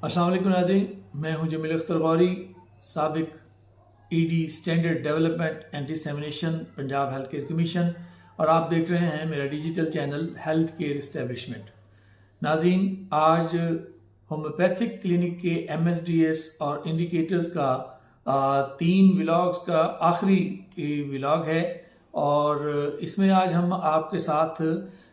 अस्सलाम वालेकुम नाज़रीन, मैं हूं जमील अख्तर गौरी, साबिक ED standard development and dissemination Punjab health care commission, और आप देख रहे हैं मेरा digital channel health care establishment. नाज़रीन, आज होम्योपैथिक क्लिनिक के MSDS और इंडिकेटर्स का 3 व्लॉग्स का आखिरी व्लॉग है, और इसमें आज हम आपके साथ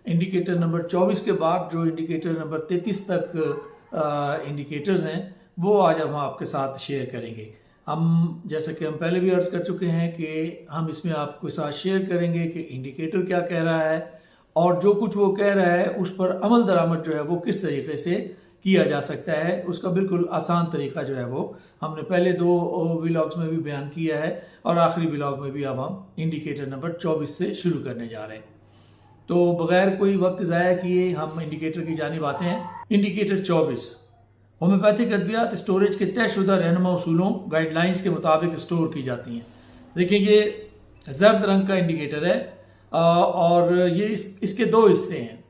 इंडिकेटर नंबर 24 के बाद जो इंडिकेटर नंबर 33 तक इंडिकेटर्स हैं वो आज हम आपके साथ शेयर करेंगे। हम जैसा कि हम पहले भी अर्ज़ कर चुके हैं कि हम इसमें आपके साथ शेयर करेंगे कि इंडिकेटर क्या कह रहा है और जो कुछ वो कह रहा है उस पर अमल दरामद जो है वो किस तरीके से किया जा सकता है। उसका बिल्कुल आसान तरीका जो है वो हमने पहले 2 व्लॉग्स में भी बयान किया है, और आखिरी व्लॉग में भी अब हम इंडिकेटर नंबर 24 से शुरू करने जा रहे हैं। तो बगैर कोई वक्त ज़ाया किए हम इंडिकेटर की जानिब आते हैं। इंडिकेटर 24 होम्योपैथिक अद्वियात स्टोरेज के तयशुदा रहनुमा उसूलों गाइडलाइंस के मुताबिक स्टोर की जाती हैं। देखिए, ये जर्द रंग का इंडिकेटर है और ये इसके 2 हिस्से हैं।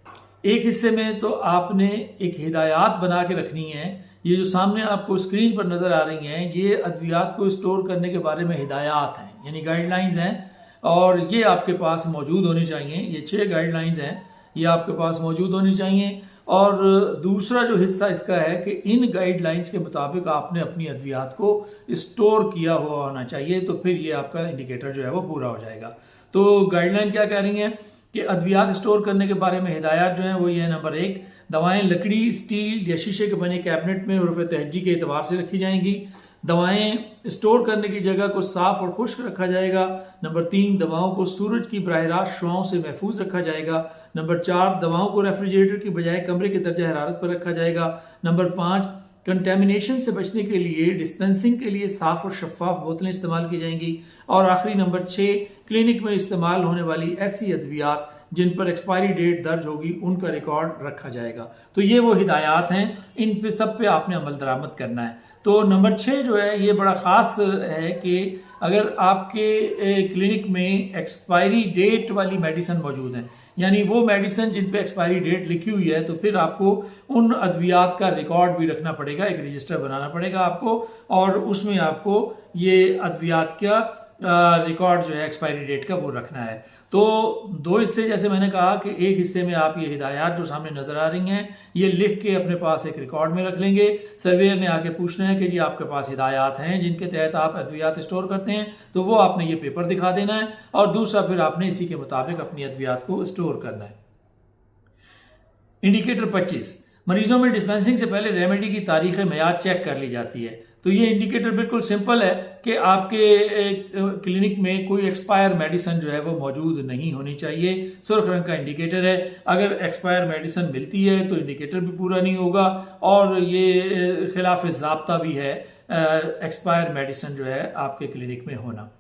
एक हिस्से में तो आपने एक हिदायत बना के रखनी है। ये जो सामने आपको स्क्रीन पर नज़र आ रही हैं ये अद्वियात को स्टोर करने के बारे में हिदायत हैं, यानी गाइडलाइंस हैं, और ये आपके पास मौजूद होनी चाहिए। ये 6 गाइडलाइंस हैं, ये आपके पास मौजूद होनी चाहिए। और दूसरा जो हिस्सा इसका है कि इन गाइडलाइंस के मुताबिक आपने अपनी अद्वियात को स्टोर किया हुआ होना चाहिए, तो फिर ये आपका इंडिकेटर जो है वो पूरा हो जाएगा। तो गाइडलाइन क्या कह रही हैं कि अद्वियात स्टोर करने के बारे में हिदायत जो है वो ये है। नंबर 1, दवाएं लकड़ी, स्टील या शीशे के बने कैबिनेट में हुर्फ तहज्जी के एतबार से रखी जाएंगी। दवाएं स्टोर करने की जगह को साफ और खुश्क रखा जाएगा। नंबर 3, दवाओं को सूरज की बराह रास्त शुआओं से महफूज रखा जाएगा। नंबर 4, दवाओं को रेफ्रिजरेटर की बजाय कमरे के दर्जा हरारत पर रखा जाएगा। नंबर 5, कंटेमिनेशन से बचने के लिए डिस्पेंसिंग के लिए साफ और शफाफ बोतलें इस्तेमाल की जाएंगी। और आखिरी नंबर 6, क्लिनिक में इस्तेमाल होने वाली ऐसी अद्वियात जिन पर एक्सपायरी डेट दर्ज होगी उनका रिकॉर्ड रखा जाएगा। तो ये वो हिदायत हैं, इन पे सब पे आपने अमल दरामद करना है। तो नंबर 6 जो है ये बड़ा ख़ास है कि अगर आपके क्लिनिक में एक्सपायरी डेट वाली मेडिसिन मौजूद हैं, यानी वो मेडिसिन जिन पे एक्सपायरी डेट लिखी हुई है, तो फिर आपको उन अद्वियात का रिकॉर्ड भी रखना पड़ेगा, एक रजिस्टर बनाना पड़ेगा आपको, और उसमें आपको ये अद्वियात का रिकॉर्ड जो है एक्सपायरी डेट का वो रखना है। तो 2 हिस्से, जैसे मैंने कहा कि एक हिस्से में आप ये हिदायत जो सामने नजर आ रही हैं ये लिख के अपने पास एक रिकॉर्ड में रख लेंगे। सर्वेयर ने आके पूछना है कि जी आपके पास हिदायत हैं जिनके तहत आप अद्वियात स्टोर करते हैं, तो वो आपने ये पेपर दिखा देना है, और दूसरा फिर आपने इसी के मुताबिक अपनी अद्वियात को स्टोर करना है। इंडिकेटर 25, मरीजों में डिस्पेंसिंग से पहले रेमेडी की तारीख मियाद चेक कर ली जाती है। तो ये इंडिकेटर बिल्कुल सिंपल है कि आपके क्लिनिक में कोई एक्सपायर मेडिसिन जो है वो मौजूद नहीं होनी चाहिए। सुर्ख रंग का इंडिकेटर है। अगर एक्सपायर मेडिसिन मिलती है तो इंडिकेटर भी पूरा नहीं होगा, और ये खिलाफ ज़ाब्ता भी है एक्सपायर मेडिसिन जो है आपके क्लिनिक में होना।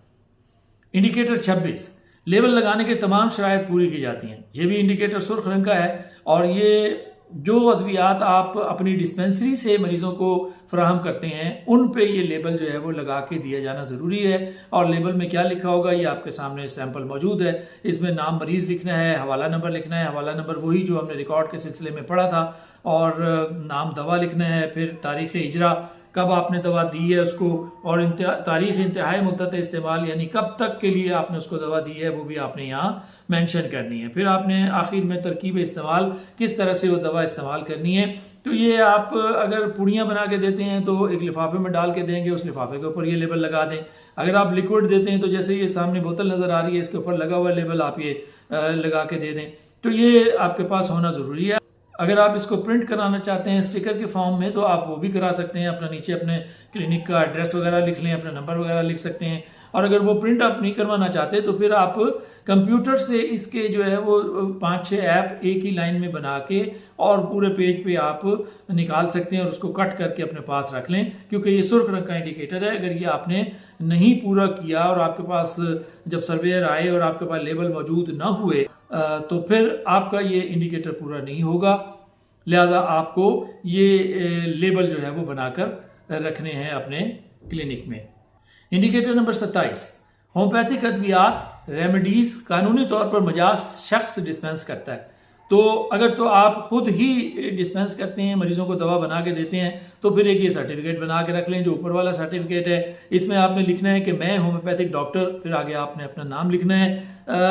इंडिकेटर 26, लेबल लगाने के तमाम शराइत पूरी की जाती हैं। ये भी इंडिकेटर सुर्ख रंग का है, और ये जो अद्वियात आप अपनी डिस्पेंसरी से मरीजों को फराहम करते हैं उन पे ये लेबल जो है वो लगा के दिया जाना ज़रूरी है। और लेबल में क्या लिखा होगा ये आपके सामने सैंपल मौजूद है। इसमें नाम मरीज़ लिखना है, हवाला नंबर लिखना है, हवाला नंबर वही जो हमने रिकॉर्ड के सिलसिले में पढ़ा था, और नाम दवा लिखना है, फिर तारीख़ इजरा, कब आपने दवा दी है उसको, और तारीख़ इंतहाई मुद्दत इस्तेमाल, यानी कब तक के लिए आपने उसको दवा दी है वो भी आपने यहाँ मेंशन करनी है। फिर आपने आखिर में तरकीब इस्तेमाल, किस तरह से वो दवा इस्तेमाल करनी है। तो ये आप अगर पुड़ियाँ बना के देते हैं तो एक लिफाफे में डाल के देंगे, उस लिफाफे के ऊपर ये लेबल लगा दें। अगर आप लिक्विड देते हैं तो जैसे ये सामने बोतल नज़र आ रही है इसके ऊपर लगा हुआ लेबल आप ये लगा के दे दें। तो ये आपके पास होना ज़रूरी है। अगर आप इसको प्रिंट कराना चाहते हैं स्टिकर के फॉर्म में तो आप वो भी करा सकते हैं। अपना नीचे अपने क्लिनिक का एड्रेस वगैरह लिख लें, अपना नंबर वगैरह लिख सकते हैं। और अगर वो प्रिंट आप नहीं करवाना चाहते तो फिर आप कंप्यूटर से इसके जो है वो 5-6 ऐप एक ही लाइन में बना के और पूरे पेज पे आप निकाल सकते हैं, और उसको कट करके अपने पास रख लें, क्योंकि ये सुर्ख रंग का इंडिकेटर है। अगर ये आपने नहीं पूरा किया और आपके पास जब सर्वेयर आए और आपके पास लेबल मौजूद ना हुए तो फिर आपका ये इंडिकेटर पूरा नहीं होगा। लिहाजा आपको ये लेबल जो है वो बनाकर रखने हैं अपने क्लिनिक में। इंडिकेटर नंबर 27, होम्योपैथिक अद्वियात रेमेडीज कानूनी तौर पर मजाज शख्स डिस्पेंस करता है। तो तो अगर तो आप खुद ही डिस्पेंस करते हैं, मरीजों को दवा बना के देते हैं, तो फिर एक ये सर्टिफिकेट बना के रख लें, जो ऊपर वाला सर्टिफिकेट है। इसमें आपने लिखना है कि मैं होम्योपैथिक डॉक्टर, फिर आगे आपने अपना नाम लिखना है।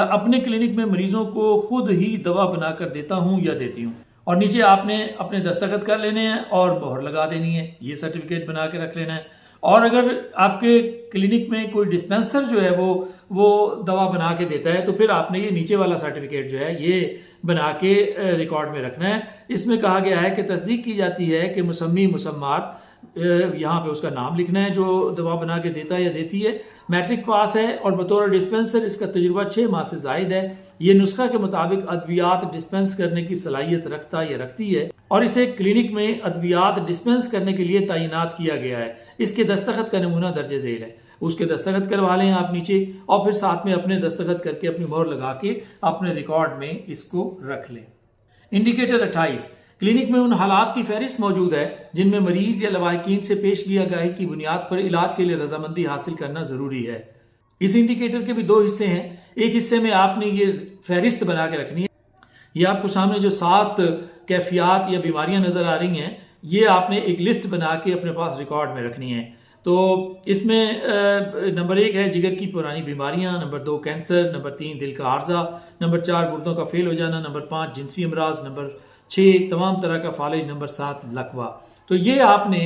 अपने क्लिनिक में मरीजों को खुद ही दवा बनाकर देता हूँ या देती हूँ, और नीचे आपने अपने दस्तखत कर लेने हैं और मोहर लगा देनी है, ये सर्टिफिकेट बना के रख लेना है। और अगर आपके क्लिनिक में कोई डिस्पेंसर जो है वो दवा बना के देता है, तो फिर आपने ये नीचे वाला सर्टिफिकेट जो है ये बना के रिकॉर्ड में रखना है। इसमें कहा गया है कि तस्दीक की जाती है कि मुसम्मी मुसम्मात, यहाँ पे उसका नाम लिखना है जो दवा बना के देता है या देती है, मैट्रिक पास है और बतौर डिस्पेंसर इसका तजुर्बा 6 माह से जायद है, ये नुस्खा के मुताबिक अद्वियात डिस्पेंस करने की सलाहियत रखता या रखती है और इसे क्लिनिक में अद्वियात डिस्पेंस करने के लिए तैनात किया गया है। इसके दस्तखत का नमूना दर्ज झेल है, उसके दस्तखत करवा लें आप नीचे, और फिर साथ में अपने दस्तखत करके अपनी मोहर लगा के अपने रिकॉर्ड में इसको रख लें। इंडिकेटर 28, क्लिनिक में उन हालात की फहरिस्त मौजूद है जिनमें मरीज या लवाहिकीन से पेश किया गया की बुनियाद पर इलाज के लिए रजामंदी हासिल करना जरूरी है। इस इंडिकेटर के भी 2 हिस्से हैं। एक हिस्से में आपने ये फहरिस्त बना के रखनी है, ये आपको सामने जो 7 कैफियत या बीमारियां नजर आ रही हैं, ये आपने एक लिस्ट बना के अपने पास रिकॉर्ड में रखनी है। तो इसमें नंबर 1 है जिगर की पुरानी बीमारियां, नंबर 2 कैंसर, नंबर 3 दिल का आर्जा, नंबर 4 गुर्दों का फेल हो जाना, नंबर 5 जिनसी अमराज, नंबर 6 तमाम तरह का फालिज, नंबर 7 लकवा। तो ये आपने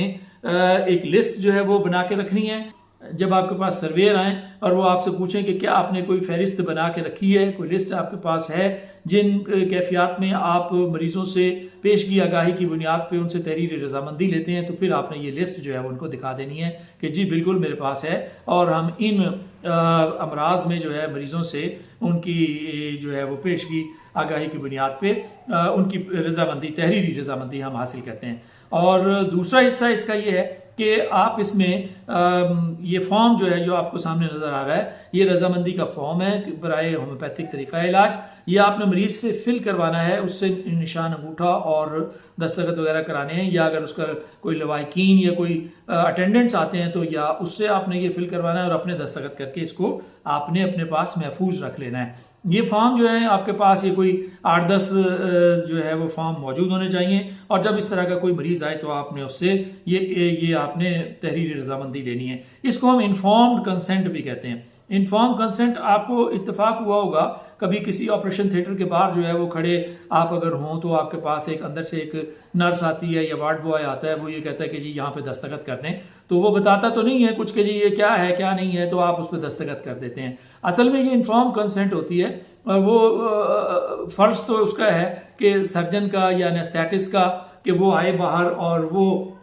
एक लिस्ट जो है वो बना के रखनी है। जब आपके पास सर्वेयर आए और वो आपसे पूछें कि क्या आपने कोई फहरिस्त बना के रखी है, कोई लिस्ट आपके पास है जिन कैफियत में आप मरीजों से पेश की आगाही की बुनियाद पे उनसे तहरीर रजामंदी लेते हैं, तो फिर आपने ये लिस्ट जो है उनको दिखा देनी है कि जी बिल्कुल मेरे पास है और हम इन अमराज में जो है मरीजों से उनकी जो है वो पेश की आगाही की बुनियाद पे उनकी रजामंदी, तहरीरी रजामंदी हम हासिल करते हैं। और दूसरा हिस्सा इसका ये है कि आप इसमें ये फॉर्म जो है जो आपको सामने नजर आ रहा है, ये रजामंदी का फॉर्म है बराए होम्योपैथिक तरीका इलाज। ये आपने मरीज से फिल करवाना है, उससे निशान अंगूठा और दस्तखत वगैरह कराने हैं, या अगर उसका कोई लवाहिकीन या कोई अटेंडेंट्स आते हैं तो या उससे आपने ये फिल करवाना है और अपने दस्तखत करके इसको आपने अपने पास महफूज रख लेना है। ये फॉर्म जो है आपके पास ये कोई 8-10 जो है वो फॉर्म मौजूद होने चाहिए, और जब इस तरह का कोई मरीज आए तो आपने उससे ये आपने तहरीरी रजामंदी लेनी है। इसको हम इन्फॉर्म्ड कंसेंट भी कहते हैं। इन्फॉर्म कंसेंट आपको इत्तेफाक हुआ होगा कभी किसी ऑपरेशन थिएटर के बाहर जो है वो खड़े आप अगर हों तो आपके पास एक अंदर से एक नर्स आती है या वार्ड बॉय आता है, वो ये कहता है कि जी यहाँ पे दस्तखत कर दें, तो वो बताता तो नहीं है कुछ कि जी ये क्या है क्या नहीं है, तो आप उस पर दस्तखत कर देते हैं। असल में ये इन्फॉर्म कंसेंट होती है, वो फ़र्ज तो उसका है कि सर्जन का या एनेस्थेटिस्ट का कि वो आए बाहर और वो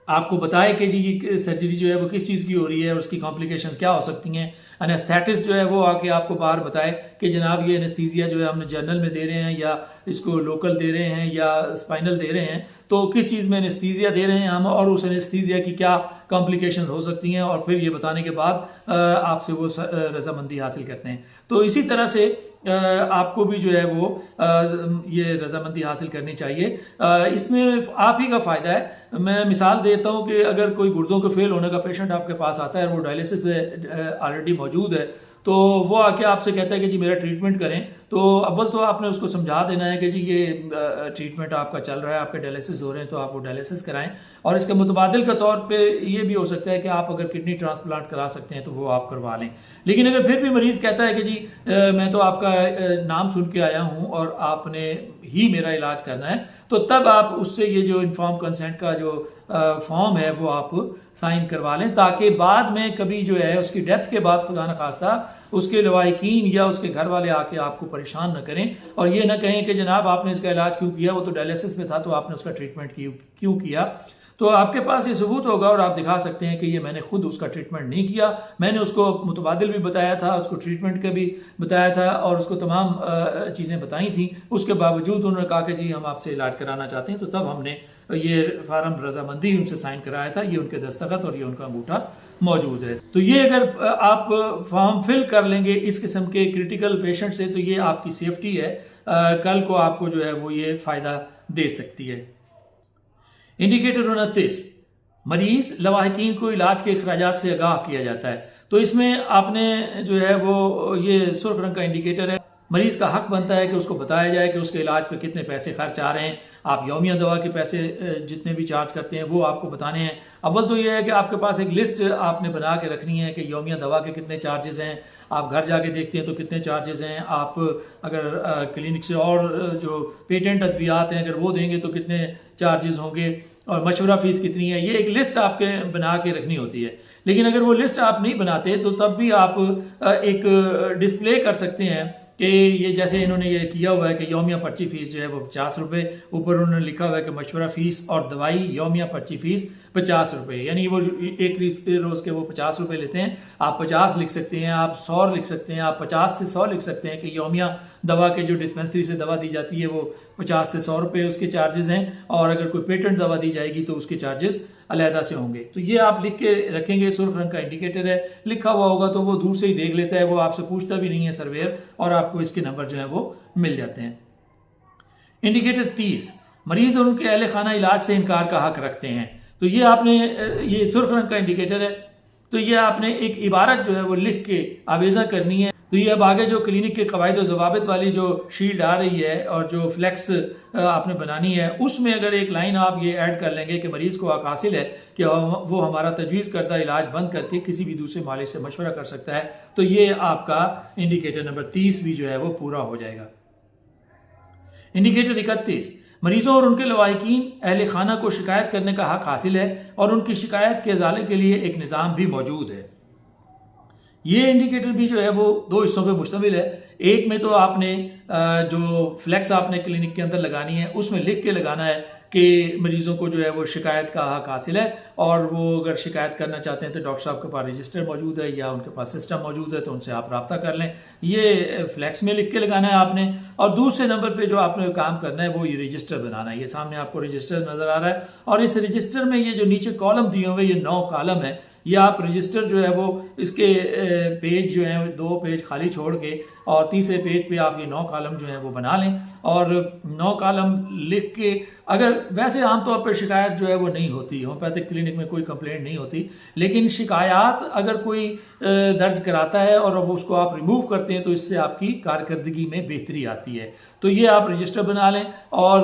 आपको बताए कि जी ये सर्जरी जो है वो किस चीज़ की हो रही है और उसकी कॉम्प्लिकेशंस क्या हो सकती हैं। एनेस्थेटिस्ट जो है वो आके आपको बाहर बताए कि जनाब ये एनेस्थीसिया जो है हमने जनरल में दे रहे हैं या इसको लोकल दे रहे हैं या स्पाइनल दे रहे हैं, तो किस चीज़ में एनेस्थीसिया दे रहे हैं हम और उस एनेस्थीसिया की क्या कॉम्प्लिकेशन हो सकती हैं, और फिर ये बताने के बाद आपसे वो रजामंदी हासिल करते हैं। तो इसी तरह से आपको भी जो है वो ये रजामंदी हासिल करनी चाहिए। इसमें आप ही का फ़ायदा है। मैं मिसाल देता हूँ कि अगर कोई गुर्दों के फेल होने का पेशेंट आपके पास आता है और वो डायलिसिस ऑलरेडी मौजूद है, तो वो आके आपसे कहता है कि जी मेरा ट्रीटमेंट करें, तो अव्वल तो आपने उसको समझा देना है कि जी ये ट्रीटमेंट आपका चल रहा है, आपके डायलिसिस हो रहे हैं तो आप वो डायलिसिस कराएं, और इसके मुतबादिल के तौर पे ये भी हो सकता है कि आप अगर किडनी ट्रांसप्लांट करा सकते हैं तो वो आप करवा लें। लेकिन अगर फिर भी मरीज़ कहता है कि जी मैं तो आपका नाम सुन के आया हूँ और आपने ही मेरा इलाज करना है, तो तब आप उससे ये जो इन्फॉर्म कंसेंट का जो फॉर्म है वो आप साइन करवा लें, ताकि बाद में कभी जो है उसकी डेथ के बाद खुदा न खास्ता उसके लवाहिकीन या उसके घर वाले आके आपको परेशान न करें और ये ना कहें कि जनाब आपने इसका इलाज क्यों किया, वो तो डायलिसिस में था तो आपने उसका ट्रीटमेंट क्यों किया। तो आपके पास ये सबूत होगा और आप दिखा सकते हैं कि ये मैंने खुद उसका ट्रीटमेंट नहीं किया, मैंने उसको मुतबादिल भी बताया था, उसको ट्रीटमेंट का भी बताया था और उसको तमाम चीज़ें बताई थी, उसके बावजूद उन्होंने कहा कि जी हम आपसे इलाज कराना चाहते हैं, तो तब हमने ये फार्म रजामंदी उनसे साइन कराया था, ये उनके दस्तखत और ये उनका अंगूठा मौजूद है। तो ये अगर आप फॉर्म फिल कर लेंगे इस किस्म के क्रिटिकल पेशेंट से, तो ये आपकी सेफ्टी है, कल को आपको जो है वो ये फ़ायदा दे सकती है। इंडिकेटर 29, मरीज लवाहिकीन को इलाज के अखराजात से आगाह किया जाता है। तो इसमें आपने जो है वो ये सुर्ख रंग का इंडिकेटर है, मरीज़ का हक बनता है कि उसको बताया जाए कि उसके इलाज पे कितने पैसे खर्च आ रहे हैं। आप यौमिया दवा के पैसे जितने भी चार्ज करते हैं वो आपको बताने हैं। अव्वल तो ये है कि आपके पास एक लिस्ट आपने बना के रखनी है कि यौमिया दवा के कितने चार्जेस हैं। आप घर जाके देखते हैं तो कितने चार्जेस हैं। आप अगर क्लिनिक से और जो पेटेंट अद्वियात हैं अगर वो देंगे तो कितने चार्जेस होंगे और मशवरा फ़ीस कितनी है, ये एक लिस्ट आपके बना के रखनी होती है। लेकिन अगर वो लिस्ट आप नहीं बनाते तो तब भी आप एक डिस्प्ले कर सकते हैं कि ये जैसे इन्होंने ये किया हुआ है कि यौमिया पर्ची फ़ीस जो है वो 50 रुपये, ऊपर उन्होंने लिखा हुआ है कि मशवरा फ़ीस और दवाई यौमिया पर्ची फ़ीस 50 रुपये, यानी वो एक रोज़ के वो 50 रुपये लेते हैं। आप 50 लिख सकते हैं, आप 100 लिख सकते हैं, आप 50 से 100 लिख सकते हैं कि यौमिया दवा के जो डिस्पेंसरी से दवा दी जाती है वो 50 से 100 रुपये उसके चार्जेस हैं, और अगर कोई पेटेंट दवा दी जाएगी तो उसके चार्जेस अलहदा से होंगे। तो ये आप लिख के रखेंगे, सुर्ख रंग का इंडिकेटर है, लिखा हुआ होगा तो वो दूर से ही देख लेता है, वो आपसे पूछता भी नहीं है सर्वेयर, और आपको इसके नंबर जो है वो मिल जाते हैं। इंडिकेटर 30, मरीज और उनके अहले खाना इलाज से इनकार का हक रखते हैं। तो ये आपने, ये सुर्ख रंग का इंडिकेटर है, तो ये आपने एक इबारत जो है वो लिख के आवेज़ा करनी है। तो ये अब आगे जो क्लिनिक के कवायद और ज़वाबित वाली जो शील्ड आ रही है और जो फ्लैक्स आपने बनानी है, उसमें अगर एक लाइन आप ये ऐड कर लेंगे कि मरीज़ को हक हासिल है कि वो हमारा तजवीज़ करदा इलाज बंद करके किसी भी दूसरे मालिक से मशवरा कर सकता है, तो ये आपका इंडिकेटर नंबर 30 भी जो है वो पूरा हो जाएगा। इंडिकेटर 31, मरीजों और उनके लवाहिकीन अहले खाना को शिकायत करने का हक हासिल है और उनकी शिकायत के अजाले के लिए एक निज़ाम भी मौजूद है। ये इंडिकेटर भी जो है वो 2 हिस्सों पे मुश्तमिल है। एक में तो आपने जो फ्लैक्स आपने क्लिनिक के अंदर लगानी है उसमें लिख के लगाना है कि मरीज़ों को जो है वो शिकायत का हक हासिल है, और वो अगर शिकायत करना चाहते हैं तो डॉक्टर साहब के पास रजिस्टर मौजूद है या उनके पास सिस्टम मौजूद है, तो उनसे आप रब्ता कर लें। ये फ्लैक्स में लिख के लगाना है आपने। और दूसरे नंबर पे जो आपने काम करना है वो ये रजिस्टर बनाना है। ये सामने आपको रजिस्टर नज़र आ रहा है, और इस रजिस्टर में ये जो नीचे कॉलम दिए हुए ये 9 कॉलम है। ये आप रजिस्टर जो है वो इसके पेज जो है 2 पेज खाली छोड़ के और तीसरे पेज पे आप ये 9 कॉलम जो है वो बना लें, और 9 कॉलम लिख के, अगर वैसे आमतौर पर शिकायत जो है वो नहीं होती, होम्योपैथिक क्लिनिक में कोई कंप्लेंट नहीं होती, लेकिन शिकायत अगर कोई दर्ज कराता है और अब उसको आप रिमूव करते हैं तो इससे आपकी कारकर्दगी में बेहतरी आती है। तो ये आप रजिस्टर बना लें, और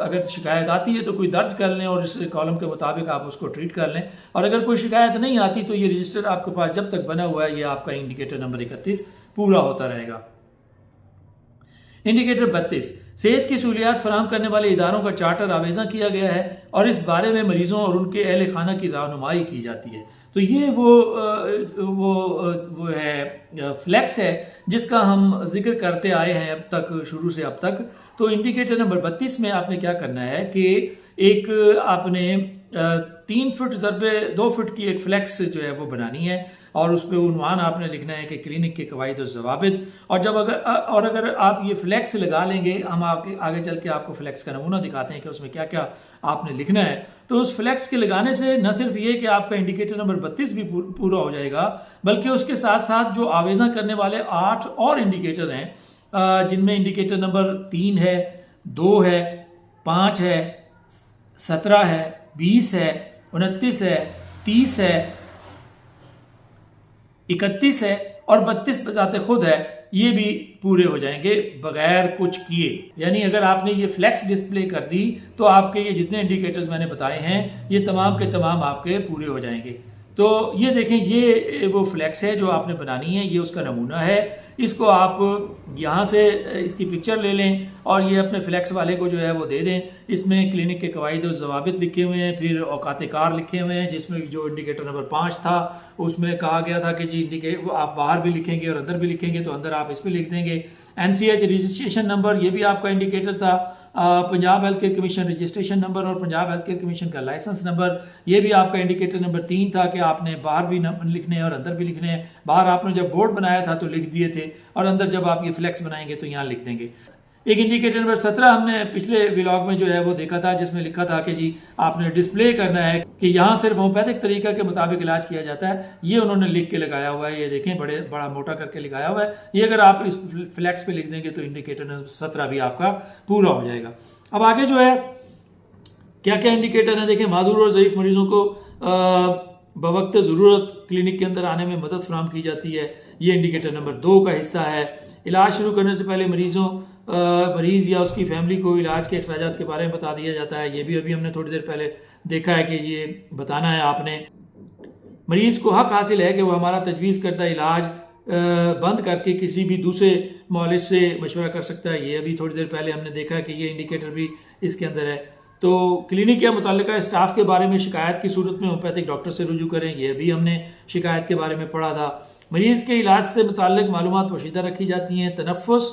अगर शिकायत आती है तो कोई दर्ज कर लें और इस कॉलम के मुताबिक आप उसको ट्रीट कर लें, और अगर कोई शिकायत नहीं आती तो ये रजिस्टर आपके पास जब तक बना हुआ है ये आपका इंडिकेटर नंबर 31 पूरा होता रहेगा। इंडिकेटर 32, सेहत की सहूलियात फराहम करने वाले इदारों का चार्टर आवेज़ा किया गया है और इस बारे में मरीजों और उनके अहले खाना की रहनुमाई की जाती है। तो ये वो है फ्लैक्स है जिसका हम जिक्र करते आए हैं अब तक, शुरू से अब तक। तो इंडिकेटर नंबर 32 में आपने क्या करना है कि एक आपने 3 फुट ज़रबे 2 फुट की एक फ्लैक्स जो है वो बनानी है, और उस पर उन्वान आपने लिखना है कि क्लिनिक के कवायद और ज़वाबित। और अगर आप ये फ्लैक्स लगा लेंगे, हम आगे चल के आपको फ्लैक्स का नमूना दिखाते हैं कि उसमें क्या क्या आपने लिखना है। तो उस फ्लैक्स के लगाने से न सिर्फ ये कि आपका इंडिकेटर नंबर 32 भी पूरा हो जाएगा, बल्कि उसके साथ साथ जो आवेज़ा करने वाले 8 और इंडिकेटर हैं, जिनमें इंडिकेटर नंबर 3 है, 2 है, 5 है, 17 है, 20 है, 29 है, 30 है, 31 है और 32 बजाते खुद है, ये भी पूरे हो जाएंगे बगैर कुछ किए। यानी अगर आपने ये फ्लैक्स डिस्प्ले कर दी तो आपके ये जितने इंडिकेटर्स मैंने बताए हैं ये तमाम के तमाम आपके पूरे हो जाएंगे। तो ये देखें, ये वो फ्लैक्स है जो आपने बनानी है, ये उसका नमूना है। इसको आप यहाँ से इसकी पिक्चर ले लें और ये अपने फ्लैक्स वाले को जो है वो दे दें। इसमें क्लिनिक के कवायद और ज़वाबित लिखे हुए हैं, फिर औकात कार लिखे हुए हैं, जिसमें जो इंडिकेटर नंबर 5 था उसमें कहा गया था कि जी आप बाहर भी लिखेंगे और अंदर भी लिखेंगे, तो अंदर आप इस पर लिख देंगे। NCH रजिस्ट्रेशन नंबर, ये भी आपका इंडिकेटर था। Punjab health care commission registration number और पंजाब हेल्थ केयर कमीशन का लाइसेंस नंबर, ये भी आपका इंडिकेटर नंबर 3 था कि आपने बाहर भी लिखने हैं और अंदर भी लिखने हैं। बाहर आपने जब बोर्ड बनाया था तो लिख दिए थे, और अंदर जब आप ये फ्लैक्स बनाएंगे तो यहाँ लिख देंगे। एक इंडिकेटर नंबर 17 हमने पिछले व्लॉग में जो है वो देखा था, जिसमें लिखा था कि जी आपने डिस्प्ले करना है कि यहाँ सिर्फ होम्योपैथिक तरीका के मुताबिक इलाज किया जाता है। ये उन्होंने लिख के लगाया हुआ है, ये देखें बड़ा मोटा करके लगाया हुआ है। ये अगर आप इस फ्लैक्स पे लिख देंगे तो इंडिकेटर नंबर 17 भी आपका पूरा हो जाएगा। अब आगे जो है क्या क्या इंडिकेटर है देखें। माजूर और ज़ईफ़ मरीजों को बवक्त ज़रूरत क्लिनिक के अंदर आने में मदद फराहम की जाती है। ये इंडिकेटर नंबर 2 का हिस्सा है। इलाज शुरू करने से पहले मरीज़ या उसकी फैमिली को इलाज के अखराजात के बारे में बता दिया जाता है। ये भी अभी हमने थोड़ी देर पहले देखा है कि ये बताना है आपने। मरीज़ को हक हासिल है कि वह हमारा तजवीज़ करदा इलाज बंद करके किसी भी दूसरे मौलिज से मशवरा कर सकता है। ये अभी थोड़ी देर पहले हमने देखा है कि ये इंडिकेटर भी इसके अंदर है। तो क्लिनिक या मुतल्लिका स्टाफ के बारे में शिकायत की सूरत में होम्योपैथिक डॉक्टर से रुजू करें। ये भी हमने शिकायत के बारे में पढ़ा था। मरीज़ के इलाज से मुताल्लिक मालूमात पोशीदा रखी जाती हैं। तनफ़ुस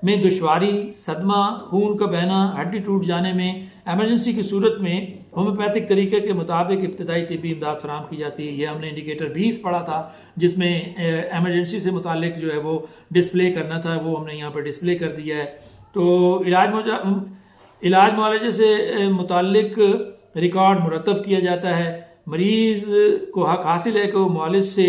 में दुश्वारी, सदमा, खून का बहना, हड्डी टूट जाने में एमरजेंसी की सूरत में होम्योपैथिक तरीके के मुताबिक इब्तदाई तिब्बी इमदाद फराहम की जाती है। ये हमने इंडिकेटर 20 पढ़ा था, जिसमें एमरजेंसी से मुताल्लिक जो है वो डिस्प्ले करना था, वो हमने यहाँ पर डिस्प्ले कर दिया है। तो इलाज मुआलजे से मुताल्लिक रिकॉर्ड मुरतब किया जाता है। मरीज़ को हक हासिल है कि वो मुआलिज से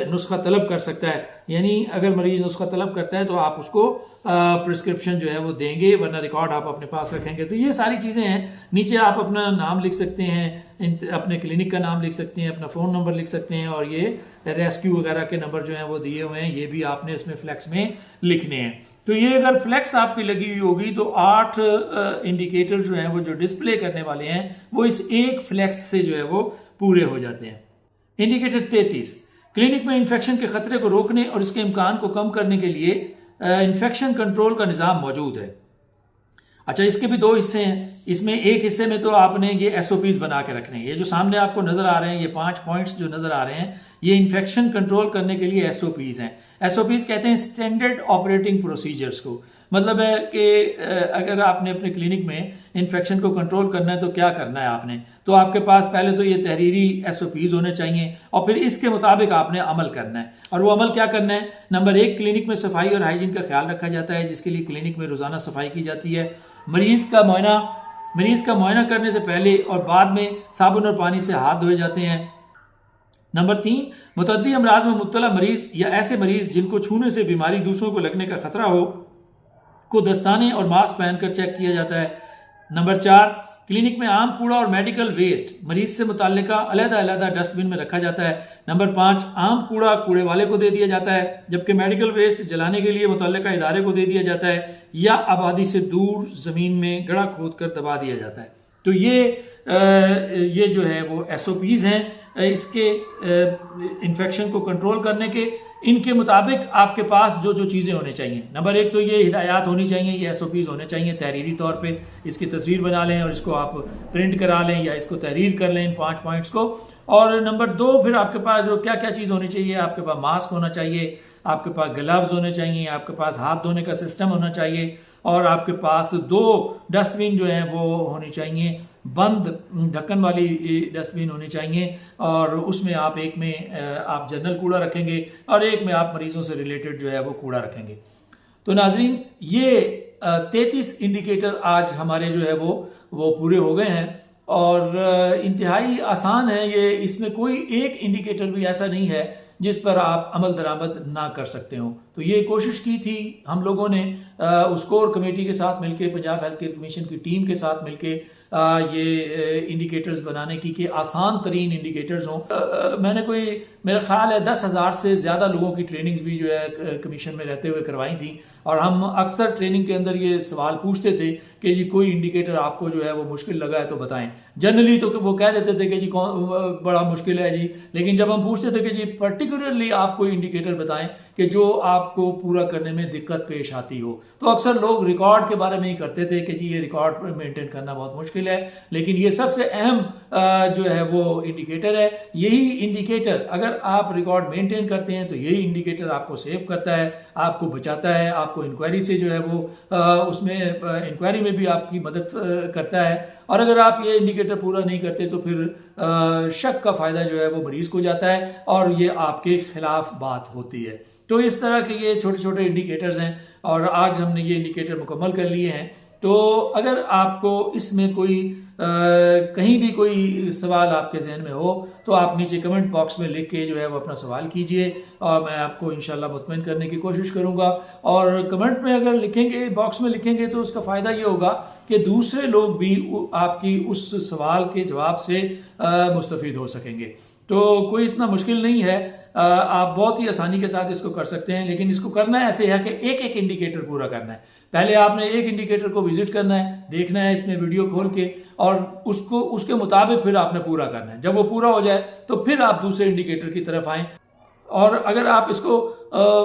नुस्खा तलब कर सकता है। यानी अगर मरीज़ नुस्खा तलब करता है तो आप उसको प्रिस्क्रिप्शन जो है वो देंगे, वरना रिकॉर्ड आप अपने पास रखेंगे। तो ये सारी चीज़ें हैं। नीचे आप अपना नाम लिख सकते हैं, अपने क्लिनिक का नाम लिख सकते हैं, अपना फ़ोन नंबर लिख सकते हैं, और ये रेस्क्यू वगैरह के नंबर जो हैं वो दिए हुए हैं, ये भी आपने इसमें फ्लैक्स में लिखने हैं। तो ये अगर फ्लैक्स आपकी लगी हुई होगी तो 8 इंडिकेटर जो हैं वो जो डिस्प्ले करने वाले हैं वो इस एक फ्लैक्स से जो है वो पूरे हो जाते हैं। इंडिकेटर 33, क्लिनिक में इन्फेक्शन के खतरे को रोकने और इसके इम्कान को कम करने के लिए इन्फेक्शन कंट्रोल का निज़ाम मौजूद है। अच्छा, इसके भी 2 हिस्से हैं। इसमें एक हिस्से में तो आपने ये SOPs बना के रखने हैं। ये जो सामने आपको नज़र आ रहे हैं, ये 5 पॉइंट्स जो नज़र आ रहे हैं, ये इन्फेक्शन कंट्रोल करने के लिए SOPs हैं। SOPs कहते हैं स्टैंडर्ड ऑपरेटिंग प्रोसीजर्स को। मतलब है कि अगर आपने अपने क्लिनिक में इन्फेक्शन को कंट्रोल करना है तो क्या करना है आपने, तो आपके पास पहले तो ये तहरीरी SOPs होने चाहिए और फिर इसके मुताबिक आपने अमल करना है। और वो अमल क्या करना है? नंबर 1, क्लिनिक में सफाई और हाइजीन का ख्याल रखा जाता है, जिसके लिए क्लिनिक में रोज़ाना सफाई की जाती है। मरीज़ का मुआयना करने से पहले और बाद में साबुन और पानी से हाथ धोए जाते हैं। नंबर 3, मुतअद्दी अमराज में मुब्तला मरीज़ या ऐसे मरीज़ जिनको छूने से बीमारी दूसरों को लगने का खतरा हो को दस्ताने और मास्क पहनकर चेक किया जाता है। नंबर 4, क्लिनिक में आम कूड़ा और मेडिकल वेस्ट मरीज से मुताल्लिका अलग-अलग डस्टबिन में रखा जाता है। नंबर 5, आम कूड़ा कूड़े वाले को दे दिया जाता है, जबकि मेडिकल वेस्ट जलाने के लिए मुताल्लिका इदारे को दे दिया जाता है या आबादी से दूर ज़मीन में गड्ढा खोद कर दबा दिया जाता है। तो ये जो है वो SOPs हैं इसके इन्फेक्शन को कंट्रोल करने के। इनके मुताबिक आपके पास जो जो चीज़ें होनी चाहिए, नंबर 1 तो ये हिदायत होनी चाहिए, ये SOPs होने चाहिए तहरीरी तौर पे। इसकी तस्वीर बना लें और इसको आप प्रिंट करा लें या इसको तहरीर कर लें इन 5 पॉइंट्स को। और नंबर 2, फिर आपके पास जो क्या क्या चीज़ होनी चाहिए, आपके पास मास्क होना चाहिए, आपके पास ग्लव्स होने चाहिए, आपके पास हाथ धोने का सिस्टम होना चाहिए, और आपके पास 2 डस्टबिन जो हैं वो होनी चाहिए, बंद ढक्कन वाली डस्टबिन होनी चाहिए, और उसमें आप एक में आप जनरल कूड़ा रखेंगे और एक में आप मरीजों से रिलेटेड जो है वो कूड़ा रखेंगे। तो नाजरीन, ये 33 इंडिकेटर आज हमारे जो है वो पूरे हो गए हैं और इंतहाई आसान है ये। इसमें कोई एक इंडिकेटर भी ऐसा नहीं है जिस पर आप अमल दरामद ना कर सकते हो। तो ये कोशिश की थी हम लोगों ने उस कोर कमेटी के साथ मिलके, पंजाब हेल्थ केयर कमीशन की टीम के साथ मिलके ये इंडिकेटर्स बनाने की कि आसान तरीन इंडिकेटर्स हों। मैंने मेरा ख्याल है 10,000 से ज़्यादा लोगों की ट्रेनिंग्स भी जो है कमीशन में रहते हुए करवाई थी, और हम अक्सर ट्रेनिंग के अंदर ये सवाल पूछते थे कि जी कोई इंडिकेटर आपको जो है वो मुश्किल लगा है तो बताएं। जनरली तो वो कह देते थे कि जी बड़ा मुश्किल है जी, लेकिन जब हम पूछते थे कि जी पर्टिकुलरली आप कोई इंडिकेटर बताएं कि जो आपको पूरा करने में दिक्कत पेश आती हो, तो अक्सर लोग रिकॉर्ड के बारे में ही करते थे कि जी ये रिकॉर्ड मेंटेन करना बहुत मुश्किल है। लेकिन ये सबसे अहम जो है वो इंडिकेटर है। यही इंडिकेटर अगर आप रिकॉर्ड मेंटेन करते हैं तो यही इंडिकेटर आपको सेव करता है, आपको बचाता है, आपको इंक्वायरी से जो है वो उसमें इंक्वायरी में भी आपकी मदद करता है। और अगर आप ये इंडिकेटर पूरा नहीं करते तो फिर शक का फायदा जो है वो मरीज को जाता है और ये आपके खिलाफ बात होती है। तो इस तरह के ये छोटे छोटे इंडिकेटर्स हैं और आज हमने ये इंडिकेटर मुकम्मल कर लिए हैं। तो अगर आपको इसमें कोई कहीं भी कोई सवाल आपके जहन में हो तो आप नीचे कमेंट बॉक्स में लिख के जो है वो अपना सवाल कीजिए और मैं आपको इंशाल्लाह मुतमईन करने की कोशिश करूंगा। और कमेंट में अगर लिखेंगे, बॉक्स में लिखेंगे, तो उसका फ़ायदा ये होगा कि दूसरे लोग भी आपकी उस सवाल के जवाब से मुस्तफ़ीद हो सकेंगे। तो कोई इतना मुश्किल नहीं है, आप बहुत ही आसानी के साथ इसको कर सकते हैं। लेकिन इसको करना ऐसे है कि एक एक इंडिकेटर पूरा करना है। पहले आपने एक इंडिकेटर को विजिट करना है, देखना है इसमें वीडियो खोल के, और उसको उसके मुताबिक फिर आपने पूरा करना है। जब वो पूरा हो जाए तो फिर आप दूसरे इंडिकेटर की तरफ आएँ। और अगर आप इसको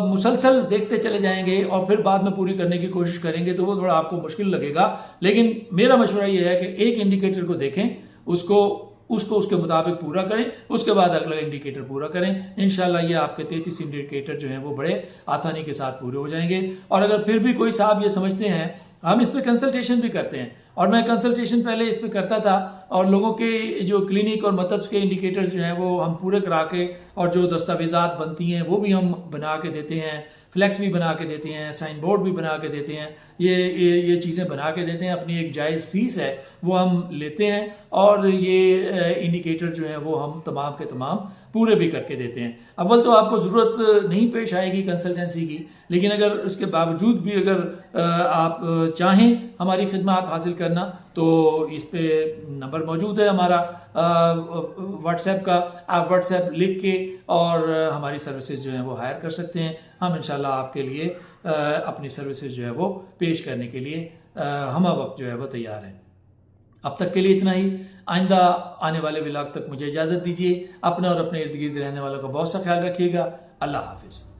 मुसलसल देखते चले जाएंगे और फिर बाद में पूरी करने की कोशिश करेंगे तो वो थोड़ा आपको मुश्किल लगेगा। लेकिन मेरा मशवरा ये है कि एक इंडिकेटर को देखें, उसको उसके मुताबिक पूरा करें, उसके बाद अगला इंडिकेटर पूरा करें। इंशाल्लाह ये आपके 33 इंडिकेटर जो हैं वो बड़े आसानी के साथ पूरे हो जाएंगे। और अगर फिर भी कोई साहब ये समझते हैं, हम इस पर कंसल्टेशन भी करते हैं, और मैं कंसल्टेशन पहले इस पर करता था, और लोगों के जो क्लिनिक और मतब्स के इंडिकेटर्स जो हैं वो हम पूरे करा के, और जो दस्तावेज़ात बनती हैं वो भी हम बना के देते हैं, फ्लैक्स भी बना के देते हैं, साइन बोर्ड भी बना के देते हैं, ये चीज़ें बना के देते हैं। अपनी एक जायज़ फ़ीस है वो हम लेते हैं, और ये इंडिकेटर जो है वो हम तमाम के तमाम पूरे भी करके देते हैं। अव्वल तो आपको ज़रूरत नहीं पेश आएगी कंसल्टेंसी की, लेकिन अगर इसके बावजूद भी अगर आप चाहें हमारी खिदमत हासिल करना, तो इस पे नंबर मौजूद है हमारा व्हाट्सएप का। आप व्हाट्सएप लिख के और हमारी सर्विसेज जो हैं वो हायर कर सकते हैं। हम इंशाल्लाह आपके लिए अपनी सर्विसेज जो है वो पेश करने के लिए हम वक्त जो है वो तैयार हैं। अब तक के लिए इतना ही। आइंदा आने वाले व्लॉग तक मुझे इजाज़त दीजिए। अपना और अपने इर्द गिर्द रहने वालों का बहुत सा ख्याल रखिएगा। अल्लाह हाफिज़।